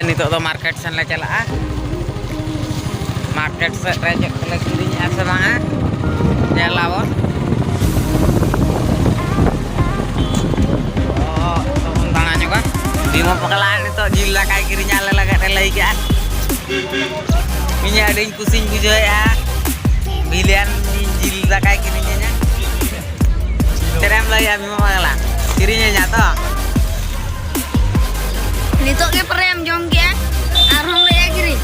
Nitok do market sen le chala market set rejek le kirinya asa banga jalawon oh temen tangannya kan di mau pekalaan itu gila kayak kirinya le lagi relai kan ini ada yang pusing juga ya pilihan gila kayak kirinya nya terem lagi abi mau pekalaan kirinya nyata Nitok ke perem jom ke arung le ya kiri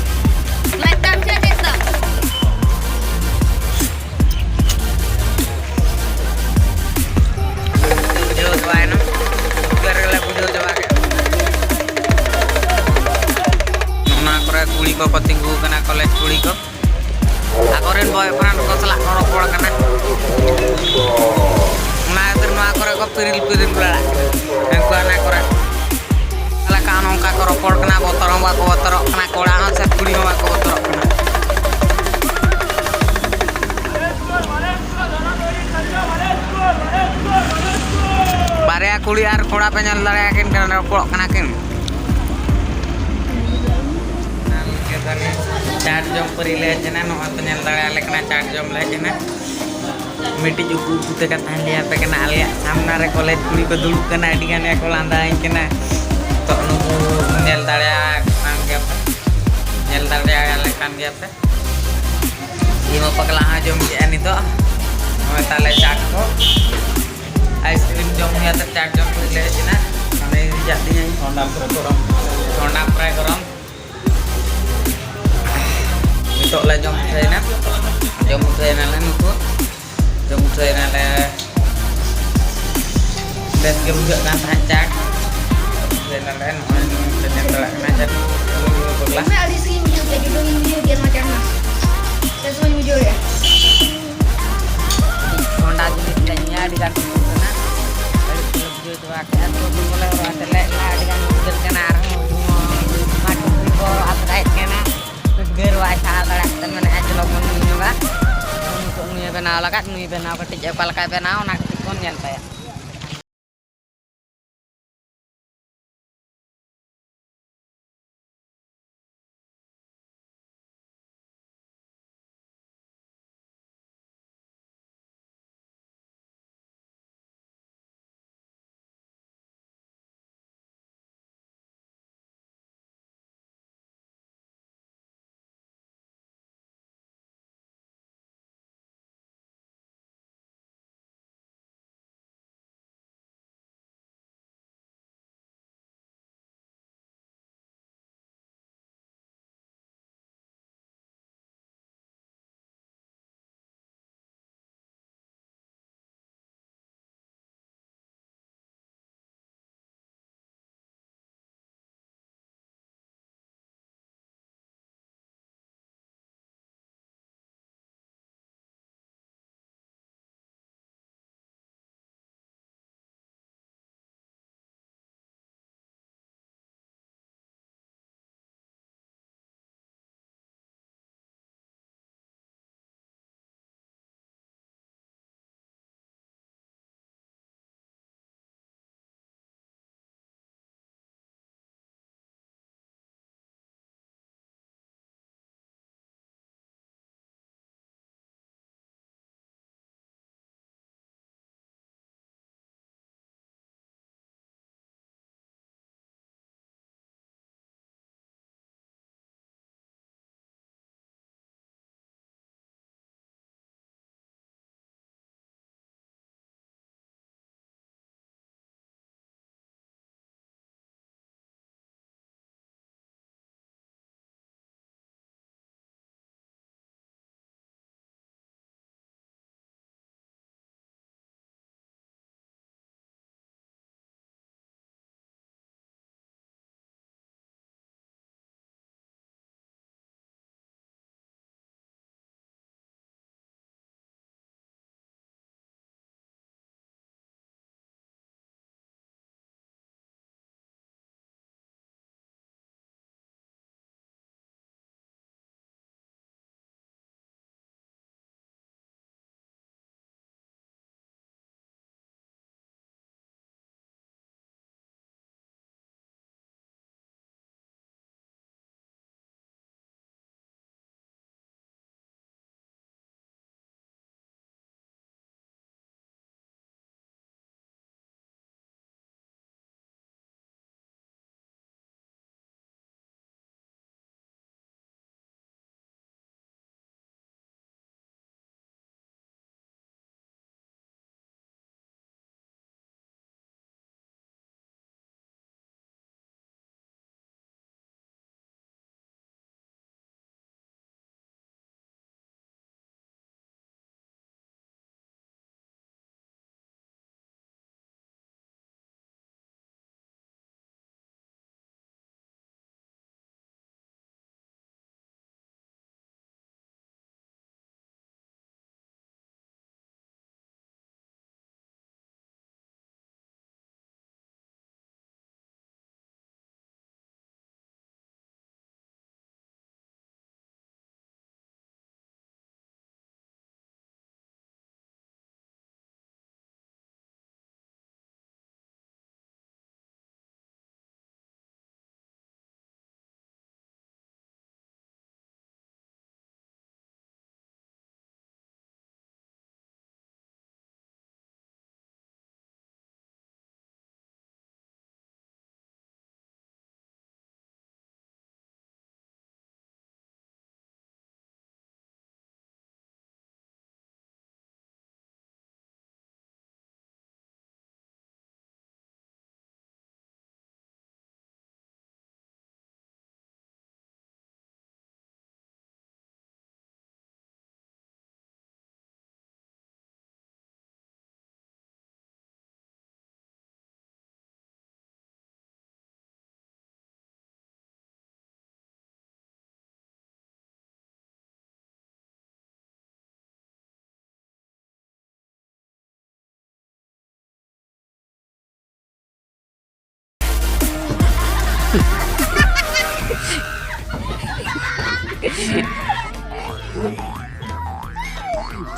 lekam saya desa bujo coba no biar le bujo coba ke nona kore kuli ko tinggu kena college kuli ko akoren boyfriend ko selak ropol kana na terno akore ko piril bala en ko na kore ala kanong ka ko ropol kena kotorong wa ko kotorok kena kolangan se kuli ma ko kotorok kena bare kuli ar kola penyal darayakin kena ropol kena kin चाट जम परी ले जना no तो nail दड़ा ले कना चाट जम ले जना मिटी जुकु कुते का तान लिया पे कना आलिया सामना रे कॉलेज कुड़ी को दुलुक कना अडी गाने को लांदाइन कना तो नु नेल दड़ा कान गया पे नेल दड़ा ले कान गया पे इमो पकला हा जम के नि तो हमें ताले चाट को आइसक्रीम जम या तो चाट जम परी ले जना हमें जाती है सोंडा फ्राई गरम Nitok lah jom saya na nuku jom saya na le best game juga kan hancak saya na le dan yang nak jadi kelas Ini ada sih video kayak gitu video biar macam mas saya semua video ya Honda jenis lainnya di kantor sana dari video itu akan tuh mulai orang telek lah dengan udah kena arang madu ribo upgrade kena ger wa salah temen aja lo mun nyoba untuk nuya benau lakat nuya benau ketik epal ka benau nak tikon nyel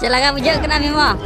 Celaka bujuk kena Mimo.